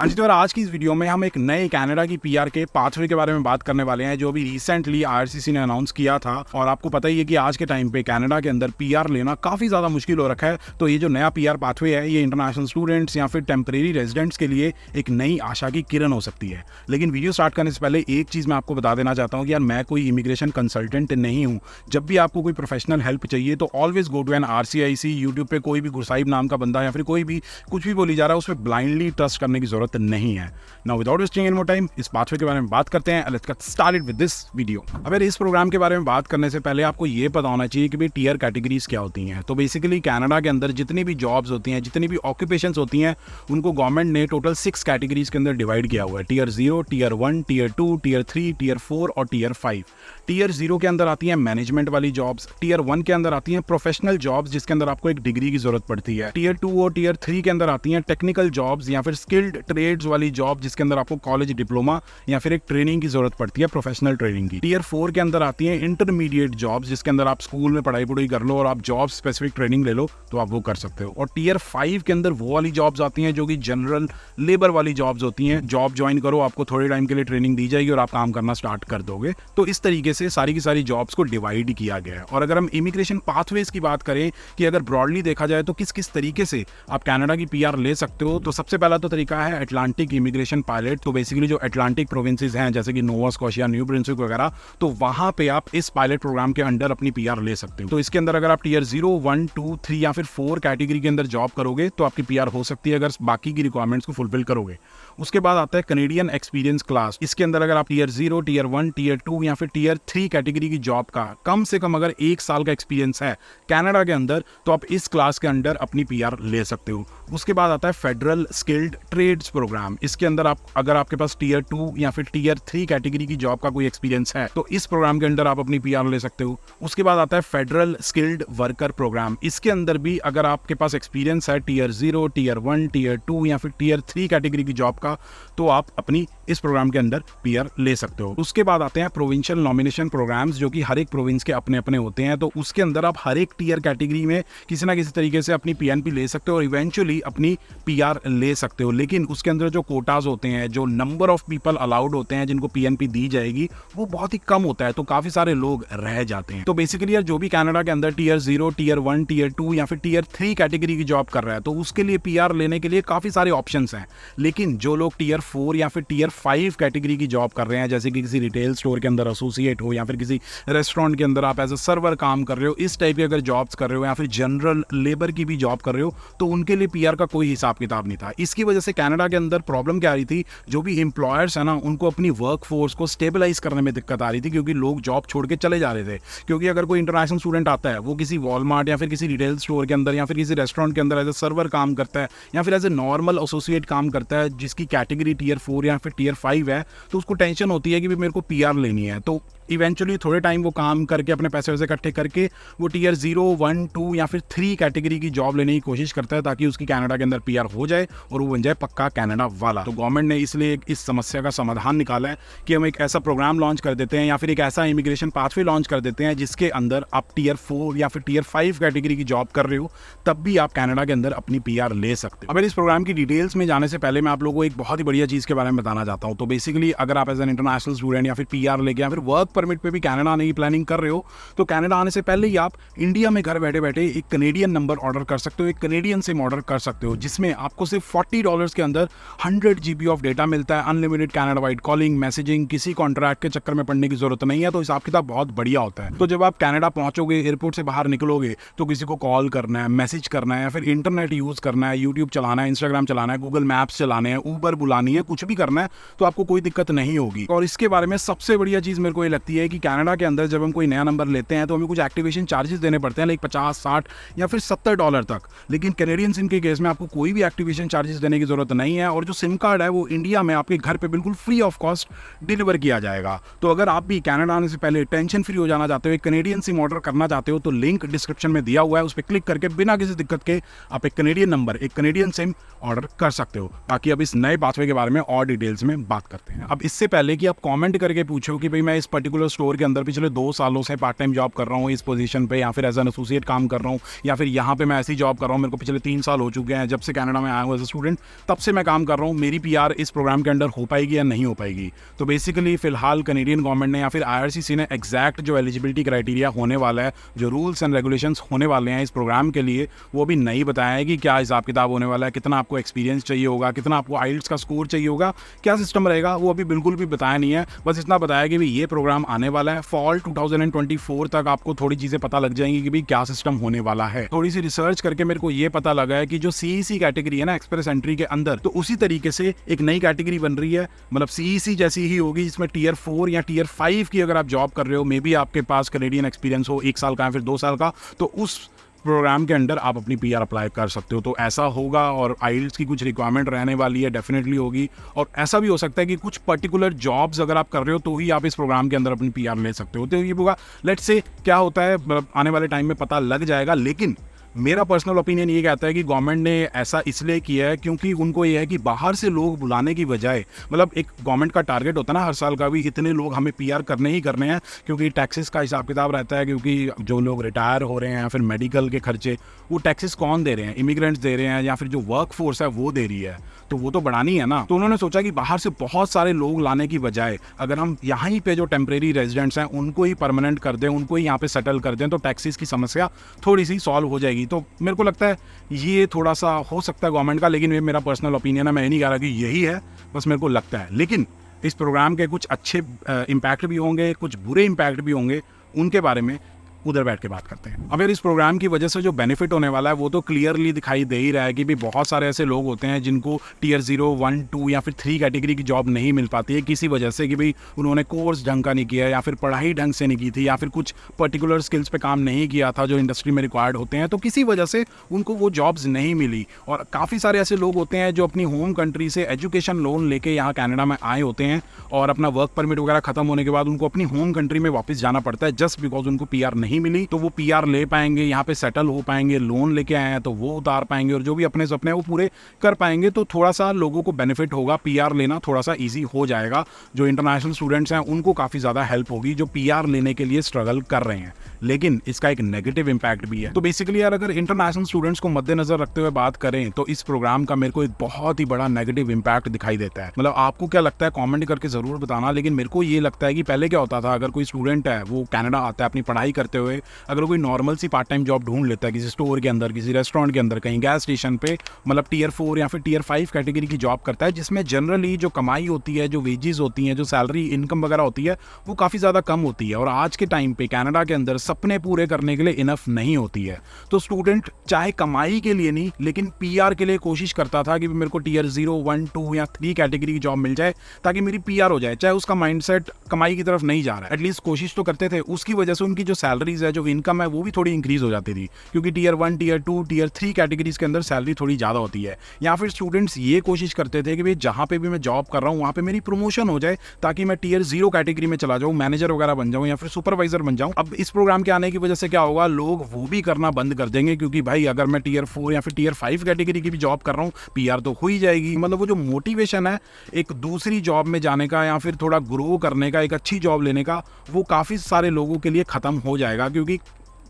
हाँ जी, तो यार आज की इस वीडियो में हम एक नए कनाडा की पीआर के पाथवे के बारे में बात करने वाले हैं, जो अभी रिसेंटली आईआरसीसी ने अनाउंस किया था। और आपको पता ही है कि आज के टाइम पे कनाडा के अंदर पीआर लेना काफ़ी ज़्यादा मुश्किल हो रखा है। तो ये जो नया पीआर पाथवे है, ये इंटरनेशनल स्टूडेंट्स या फिर टेम्परेरी रेजिडेंट्स के लिए एक नई आशा की किरण हो सकती है। लेकिन वीडियो स्टार्ट करने से पहले एक चीज़ मैं आपको बता देना चाहता हूँ कि यार मैं कोई इमिग्रेशन कंसल्टेंट नहीं हूँ। जब भी आपको कोई प्रोफेशनल हेल्प चाहिए तो always go to an RCIC। YouTube पे कोई भी गुरसाहिब नाम का बंदा या फिर कोई भी कुछ भी बोली जा रहा है, उस पर ब्लाइंडली ट्रस्ट करने की जरूरत नहीं है। Now without wasting any more time, इस पाथवे के बारे में बात करते हैं। Let's get started with this video। अब यार इस प्रोग्राम के बारे में बात करने से पहले आपको ये पता होना चाहिए कि भाई टीयर कैटेगरीज क्या होती हैं। तो बेसिकली कनाडा के अंदर जितनी भी जॉब्स होती हैं, जितनी भी ऑक्यूपेशंस होती हैं, उनको गवर्नमेंट ने टोटल 6 कैटेगरीज के अंदर डिवाइड किया हुआ है। Tier 0, tier 1, tier 2, tier 3, tier 4 और टीयर 5। टीयर 0 के अंदर आती हैं मैनेजमेंट वाली जॉब्स। टीयर 1 के अंदर आती हैं प्रोफेशनल जॉब्स, जिसके अंदर आपको एक डिग्री की जरूरत पड़ती है। टीयर 2 और टीयर 3 के अंदर आती हैं टेक्निकल जॉब्स या फिर स्किल्ड ट्रेड्स वाली जॉब, जिसके अंदर आपको कॉलेज डिप्लोमा या फिर एक ट्रेनिंग की जरूरत पड़ती है, प्रोफेशनल ट्रेनिंग की। टीयर 4 के अंदर आती हैं इंटरमीडिएट जॉब्स, जिसके अंदर आप स्कूल में पढ़ाई कर लो और आप जॉब स्पेसिफिक ट्रेनिंग ले लो तो आप वो कर सकते हो। और टीयर 5 के अंदर वो वाली जॉब्स आती हैं जो कि जनरल लेबर वाली जॉब्स होती हैं। जॉब ज्वाइन करो, आपको थोड़े टाइम के लिए ट्रेनिंग दी जाएगी और आप काम करना स्टार्ट कर दोगे। तो इस तरीके से सारी की सारी जॉब्स को डिवाइड किया गया है। और अगर हम इमिग्रेशन पाथवेज की बात करें कि अगर ब्रॉडली देखा जाए तो किस किस तरीके से आप कनाडा की पीआर ले सकते हो, तो सबसे पहला तो तरीका है अटलांटिक इमिग्रेशन पायलट। तो बेसिकली जो अटलांटिक प्रोविंसेस हैं जैसे कि नोवा स्कॉशिया, न्यू ब्रुंसविक वगैरह, तो वहां पे आप इस पायलट प्रोग्राम के अंडर अपनी पीआर ले सकते हो। तो इसके अंदर अगर आप टीयर 0, 1, 2, 3 या फिर 4 कैटेगरी के अंदर जॉब करोगे तो आपकी पीआर हो सकती है अगर बाकी की रिक्वायरमेंट्स को फुलफिल करोगे। उसके बाद आता है कैनेडियन एक्सपीरियंस क्लास। इसके अंदर अगर आप टीयर 0, टीयर 1, टीयर 2 या फिर टीयर 3 कैटेगरी की जॉब का कम से कम अगर 1 साल का एक्सपीरियंस है कनाडा के अंदर, तो आप इस क्लास के अंडर अपनी पीआर ले सकते हो। उसके बाद आता है फेडरल स्किल्ड ट्रेड्स प्रोग्राम। इसके अंदर अगर आपके पास टीयर 2 या फिर टीयर 3 कैटेगरी की जॉब का कोई एक्सपीरियंस है तो इस प्रोग्राम के अंदर आप अपनी पीआर ले सकते हो। उसके बाद आता है फेडरल स्किल्ड वर्कर प्रोग्राम। इसके अंदर भी अगर आपके पास एक्सपीरियंस है टीयर 0, टीयर 1, टीयर 2 या फिर टीयर 3 कैटेगरी की जॉब का, तो आप अपनी इस प्रोग्राम के अंदर पीआर ले सकते हो। उसके बाद आते हैं प्रोविंशियल नॉमिनेशन प्रोग्राम्स, जो कि हर एक प्रोविंस के अपने अपने होते हैं। तो उसके अंदर आप हर एक टीयर कैटेगरी में किसी ना किसी तरीके से अपनी पीएनपी ले सकते हो और इवेंचुअली अपनी पीआर ले सकते हो। लेकिन उसके अंदर जो कोटाज होते हैं, जो नंबर ऑफ पीपल अलाउड होते हैं जिनको पीएनपी दी जाएगी, वो बहुत ही कम होता है। तो काफी सारे लोग रह जाते हैं। तो बेसिकली यार जो भी कनाडा के अंदर टीयर 0, टीयर 1, टीयर 2 या फिर टीयर 3 कैटेगरी की जॉब कर रहा है, तो उसके लिए पीआर लेने के लिए काफी सारे ऑप्शंस हैं। लेकिन जो लोग टीयर 4 या फिर टीयर 5 कैटेगरी की जॉब कर रहे हैं, जैसे कि किसी रिटेल स्टोर के अंदर एसोसिएट हो या फिर किसी रेस्टोरेंट के अंदर आप एज अ सर्वर काम कर रहे हो, इस टाइप की अगर जॉब्स कर रहे हो या फिर जनरल लेबर की भी जॉब कर रहे हो, तो उनके लिए पीआर का कोई हिसाब किताब नहीं था। इसकी वजह से कनाडा के अंदर प्रॉब्लम क्या आ रही थी, जो भी एम्प्लॉयर्स है ना, उनको अपनी वर्क फोर्स को स्टेबलाइज करने में दिक्कत आ रही थी, क्योंकि लोग जॉब छोड़ के चले जा रहे थे। क्योंकि अगर कोई इंटरनेशनल स्टूडेंट आता है, वो किसी वॉलमार्ट या फिर किसी रिटेल स्टोर के अंदर या फिर किसी रेस्टोरेंट के अंदर एज ए सर्वर काम करता है या फिर एज ए नॉर्मल एसोसिएट काम करता है, जिसकी कैटेगरी टीयर 4 या फिर टीयर 5 है, तो उसको टेंशन होती है कि मेरे को पीआर लेनी है। तो इवेंचुअली थोड़े टाइम वो काम करके अपने पैसे वैसे इकट्ठे करके वो टीयर 0, 1, 2 या फिर 3 कैटेगरी की जॉब लेने की कोशिश करता है, ताकि उसकी कनाडा के अंदर पीआर हो जाए और वो बन जाए पक्का कनाडा वाला। तो गवर्नमेंट ने इसलिए इस समस्या का समाधान निकाला है कि हम एक ऐसा प्रोग्राम लॉन्च कर देते हैं या फिर एक ऐसा इमिग्रेशन पाथवे लॉन्च कर देते हैं जिसके अंदर आप टीयर 4 या फिर टीयर 5 कैटेगरी की जॉब कर रहे हो, तब भी आप कनाडा के अंदर अपनी पीआर ले सकते हो। अब इस प्रोग्राम की डिटेल्स में जाने से पहले मैं आप लोगों को एक बहुत ही बढ़िया चीज के बारे में बताना चाहता हूँ। तो बेसिकली अगर आप एज एन इंटरनेशनल स्टूडेंट या फिर पीआर लेके या फिर वर्क परमिट पे भी कनाडा की प्लानिंग कर रहे हो, तो कनाडा आने से पहले ही आप इंडिया में घर बैठे बैठे एक कनेडियन नंबर ऑर्डर कर सकते हो, एक कनेडियन सिम ऑर्डर कर सकते हो, जिसमें आपको सिर्फ $40 के अंदर 100 GB ऑफ डेटा मिलता है, unlimited Canada wide calling, messaging, किसी कॉन्ट्रैक्ट के चक्कर में पड़ने की जरूरत नहीं है। तो हिसाब किताब बहुत बढ़िया होता है। तो जब आप कनाडा पहुंचोगे, एयरपोर्ट से बाहर निकलोगे, तो किसी को कॉल करना है, मैसेज करना है या फिर इंटरनेट यूज करना है, यूट्यूब चलाना है, इंस्टाग्राम चलाना है, गूगल मैप्स चलाने हैं, ऊबर बुलानी है, कुछ भी करना है, तो आपको कोई दिक्कत नहीं होगी। और इसके बारे में सबसे बढ़िया चीज मेरे को ये लगती है कि कनाडा के अंदर जब हम कोई नया नंबर लेते हैं तो हमें कुछ एक्टिवेशन चार्जेस देने पड़ते हैं, लाइक 50, 60 या फिर $70 तक। लेकिन कैनेडियन सिम के केस में आपको कोई भी एक्टिवेशन चार्जेस देने की जरूरत नहीं है, और जो सिम कार्ड है वो इंडिया में आपके घर पे बिल्कुल फ्री ऑफ कॉस्ट डिलीवर किया जाएगा। तो अगर आप भी कनाडा आने से पहले टेंशन फ्री हो जाना चाहते हो, एक कैनेडियन सिम ऑर्डर करना चाहते हो, तो लिंक डिस्क्रिप्शन में दिया हुआ है, उस पर क्लिक करके बिना किसी दिक्कत के आप एक कैनेडियन नंबर, एक कैनेडियन सिम ऑर्डर कर सकते हो। बाकी अब इस नए पाथवे के बारे में और डिटेल्स में बात करते हैं। अब इससे पहले कि आप कमेंट करके पूछो कि भाई मैं इस पर्टिकुलर स्टोर के अंदर पिछले 2 सालों से पार्ट टाइम जॉब कर रहा हूँ इस पोजीशन पे, या फिर एज एन एसोसिएट काम कर रहा हूँ, या फिर यहाँ पे मैं ऐसी जॉब कर रहा हूँ, मेरे को पिछले 3 साल हो चुके हैं जब से कनाडा में आया हूँ एज ए स्टूडेंट, तब से मैं काम कर रहा हूँ मेरी पीआर इस प्रोग्राम के अंडर हो पाएगी या नहीं हो पाएगी। तो बेसिकली फिलहाल कनेडियन गवर्नमेंट ने या फिर आईआरसीसी ने एग्जैक्ट जो एलिजिबिलिटी क्राइटेरिया होने वाला है, जो रूल्स एंड रेगुलेशंस होने वाले हैं इस प्रोग्राम के लिए, वो भी नहीं बताया है कि क्या हिसाब किताब होने वाला है, कितना आपको एक्सपीरियंस चाहिए होगा, कितना आपको आइल्स का स्कोर चाहिए होगा, क्या सिस्टम रहेगा, वो अभी बिल्कुल भी बताया नहीं है। बस इतना बताया कि भाई ये प्रोग्राम आने वाला है, फॉल 2024 तक आपको थोड़ी चीज़ें पता लग जाएंगी कि भाई क्या सिस्टम होने वाला है। थोड़ी सी रिसर्च करके मेरे को ये पता लगा है कि जो सीईसी कैटेगरी है ना एक्सप्रेस एंट्री के अंदर, तो उसी तरीके से एक नई कैटेगरी बन रही है, मतलब सीईसी जैसी ही होगी, जिसमें टियर 4 या टियर 5 की अगर आप जॉब कर रहे हो, मे बी आपके पास कैनेडियन एक्सपीरियंस हो 1 साल का या फिर 2 साल का, तो उस प्रोग्राम के अंडर आप अपनी पीआर अप्लाई कर सकते हो। तो ऐसा होगा और आइल्स की कुछ रिक्वायरमेंट रहने वाली है, डेफिनेटली होगी। और ऐसा भी हो सकता है कि कुछ पर्टिकुलर जॉब्स अगर आप कर रहे हो तो ही आप इस प्रोग्राम के अंदर अपनी पीआर ले सकते हो। तो ये होगा, लेट्स से क्या होता है आने वाले टाइम में पता लग जाएगा। लेकिन मेरा पर्सनल ओपिनियन ये कहता है कि गवर्नमेंट ने ऐसा इसलिए किया है क्योंकि उनको ये है कि बाहर से लोग बुलाने की बजाय, मतलब एक गवर्नमेंट का टारगेट होता है ना हर साल का भी, इतने लोग हमें पीआर करने ही करने हैं, क्योंकि टैक्सेस का हिसाब किताब रहता है, क्योंकि जो लोग रिटायर हो रहे हैं या फिर मेडिकल के खर्चे, वो टैक्सेस कौन दे रहे हैं, इमिग्रेंट्स दे रहे हैं या फिर जो वर्क फोर्स है वो दे रही है, तो वो तो बढ़ानी है ना। तो उन्होंने सोचा कि बाहर से बहुत सारे लोग लाने की बजाय अगर हम यहाँ ही पे जो टेम्परेरी रेजिडेंट्स हैं उनको ही परमानेंट कर दें, उनको ही यहाँ पे सेटल कर दें, तो टैक्सेस की समस्या थोड़ी सी सॉल्व हो जाएगी। तो मेरे को लगता है ये थोड़ा सा हो सकता है गवर्नमेंट का, लेकिन ये मेरा पर्सनल ओपिनियन है, मैं ये नहीं कह रहा कि यही है, बस मेरे को लगता है। लेकिन इस प्रोग्राम के कुछ अच्छे इम्पैक्ट भी होंगे, कुछ बुरे इम्पैक्ट भी होंगे, उनके बारे में उधर बैठ के बात करते हैं। अब यार इस प्रोग्राम की वजह से जो बेनिफिट होने वाला है वो तो क्लियरली दिखाई दे ही रहा है कि भी बहुत सारे ऐसे लोग होते हैं जिनको टियर 0, 1, 2 या फिर 3 कैटेगरी की जॉब नहीं मिल पाती है किसी वजह से, कि भाई उन्होंने कोर्स ढंग का नहीं किया या फिर पढ़ाई ढंग से नहीं की थी या फिर कुछ पर्टिकुलर स्किल्स पे काम नहीं किया था जो इंडस्ट्री में रिक्वायर्ड होते हैं, तो किसी वजह से उनको वो जॉब्स नहीं मिली। और काफ़ी सारे ऐसे लोग होते हैं जो अपनी होम कंट्री से एजुकेशन लोन लेके यहाँ कनाडा में आए होते हैं और अपना वर्क परमिट वगैरह खत्म होने के बाद उनको अपनी होम कंट्री में वापस जाना पड़ता है जस्ट बिकॉज उनको पीआर नहीं मिली। तो वो पीआर ले पाएंगे, यहाँ पे सेटल हो पाएंगे, लोन लेके आए हैं तो वो उतार पाएंगे और जो भी अपने सपने वो पूरे कर पाएंगे। तो थोड़ा सा लोगों को बेनिफिट होगा, पीआर लेना थोड़ा सा इजी हो जाएगा। जो इंटरनेशनल स्टूडेंट्स हैं उनको काफ़ी ज़्यादा हेल्प होगी जो पीआर लेने के लिए स्ट्रगल कर रहे हैं। लेकिन इसका एक नेगेटिव इम्पैक्ट भी है। तो बेसिकली यार अगर इंटरनेशनल स्टूडेंट्स को मद्देनजर रखते हुए बात करें तो इस प्रोग्राम का मेरे को एक बहुत ही बड़ा नेगेटिव इम्पैक्ट दिखाई देता है। मतलब आपको क्या लगता है कमेंट करके ज़रूर बताना। लेकिन मेरे को ये लगता है कि पहले क्या होता था, अगर कोई स्टूडेंट है वो कनाडा आता है अपनी पढ़ाई करते हुए, अगर कोई नॉर्मल सी पार्ट टाइम जॉब ढूंढ लेता है किसी स्टोर के अंदर, किसी रेस्टोरेंट के अंदर, कहीं गैस स्टेशन पे, मतलब टियर 4 या फिर टियर 5 कैटेगरी की जॉब करता है, जिसमें जनरली जो कमाई होती है, जो वेजेस होती हैं, जो सैलरी इनकम वगैरह होती है वो काफ़ी ज़्यादा कम होती है और आज के टाइम पे कनाडा के अंदर सपने पूरे करने के लिए इनफ नहीं होती है। तो स्टूडेंट चाहे कमाई के लिए नहीं लेकिन पीआर के लिए कोशिश करता था कि मेरे को टियर 0, 1, 2 या 3 कैटेगरी की जॉब मिल जाए ताकि मेरी पीआर हो जाए। चाहे उसका माइंडसेट कमाई की तरफ नहीं जा रहा है, एटलीस्ट कोशिश तो करते थे। उसकी वजह से उनकी जो सैलरीज है, जो इनकम है, वो भी थोड़ी इंक्रीज हो जाती थी, क्योंकि टियर 1, टियर 2, टियर 3 कैटेगरीज के अंदर सैलरी थोड़ी ज़्यादा होती है। या फिर स्टूडेंट्स ये कोशिश करते थे कि भाई जहाँ पे भी मैं जॉब कर रहा हूँ वहाँ पे मेरी प्रमोशन हो जाए ताकि मैं टियर 0 कैटेगरी में चला जाऊँ, मैनेजर वगैरह बन जाऊँ या फिर सुपरवाइजर बन जाऊँ। अब इस प्रोग्राम के आने की वजह से क्या होगा, लोग वो भी करना बंद कर देंगे, क्योंकि भाई अगर मैं टियर 4 या फिर टियर 5 कैटेगरी की भी जॉब कर रहा हूँ पीआर तो हो ही जाएगी। मतलब वो जो मोटिवेशन है एक दूसरी जॉब में जाने का या फिर थोड़ा ग्रो करने का, एक अच्छी जॉब लेने का, वो काफ़ी सारे लोगों के लिए ख़त्म हो जाएगा। क्योंकि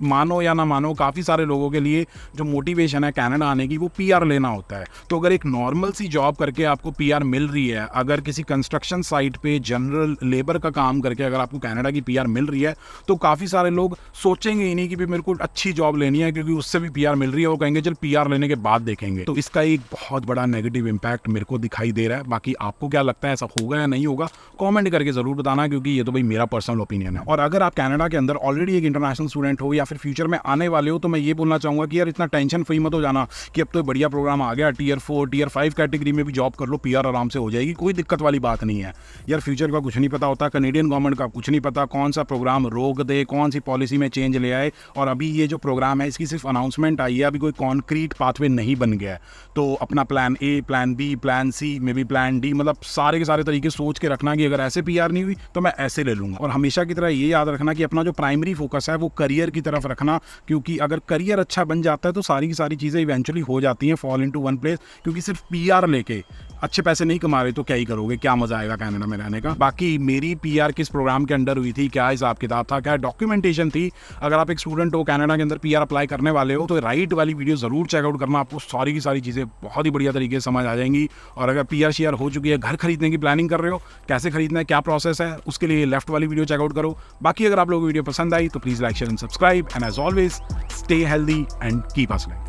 मानो या ना मानो काफ़ी सारे लोगों के लिए जो मोटिवेशन है कनाडा आने की वो पीआर लेना होता है। तो अगर एक नॉर्मल सी जॉब करके आपको पीआर मिल रही है, अगर किसी कंस्ट्रक्शन साइट पे जनरल लेबर का काम करके अगर आपको कनाडा की पीआर मिल रही है तो काफ़ी सारे लोग सोचेंगे ही नहीं कि भी मेरे को अच्छी जॉब लेनी है क्योंकि उससे भी पीआर मिल रही है, वो कहेंगे चल पीआर लेने के बाद देखेंगे। तो इसका एक बहुत बड़ा नेगेटिव इम्पैक्ट मेरे को दिखाई दे रहा है। बाकी आपको क्या लगता है, ऐसा होगा या नहीं होगा, कॉमेंट करके ज़रूर बताना, क्योंकि ये तो भाई मेरा पर्सनल ओपिनियन है। और अगर आप कनाडा के अंदर ऑलरेडी एक इंटरनेशनल स्टूडेंट हो या फिर फ्यूचर में आने वाले हो तो मैं ये बोलना चाहूँगा कि यार इतना टेंशन फ्री मत हो जाना कि अब तो बढ़िया प्रोग्राम आ गया, टियर 4, टियर 5 कैटेगरी में भी जॉब कर लो, पीआर आराम से हो जाएगी, कोई दिक्कत वाली बात नहीं है। यार फ्यूचर का कुछ नहीं पता होता, कनेडियन गवर्नमेंट का कुछ नहीं पता, कौन सा प्रोग्राम रोक दे, कौन सी पॉलिसी में चेंज ले आए। और अभी ये जो प्रोग्राम है इसकी सिर्फ अनाउंसमेंट आई है, अभी कोई कॉन्क्रीट पाथवे नहीं बन गया है। तो अपना plan A, plan B, plan C, maybe plan D, मतलब सारे के सारे तरीके सोच के रखना कि अगर ऐसे पीआर नहीं हुई तो मैं ऐसे ले लूँगा। और हमेशा की तरह ये याद रखना कि अपना जो प्राइमरी फोकस है वो करियर की तरफ रखना, क्योंकि अगर करियर अच्छा बन जाता है तो सारी की सारी चीज़ें इवेंचुअली हो जाती हैं, फॉल इनटू वन प्लेस। क्योंकि सिर्फ पीआर लेके अच्छे पैसे नहीं कमा रहे तो क्या ही करोगे, क्या मजा आएगा कनाडा में रहने का। बाकी मेरी पीआर किस प्रोग्राम के अंडर हुई थी, क्या हिसाब किताब था, क्या डॉक्यूमेंटेशन थी। अगर आप एक स्टूडेंट हो कनाडा के अंदर पीआर अप्लाई करने वाले हो तो राइट वाली वीडियो जरूर चेकआउट करना, आपको सारी की सारी चीजें बहुत ही बढ़िया तरीके से समझ आ जाएंगी। और अगर पीआर शेयर हो चुकी है, घर खरीदने की प्लानिंग कर रहे हो, कैसे खरीदना है, क्या प्रोसेस है, उसके लिए लेफ्ट वाली वीडियो चेकआउट करो। बाकी अगर आप लोगों को वीडियो पसंद आई तो please like share and subscribe, and as always stay healthy and keep hustling.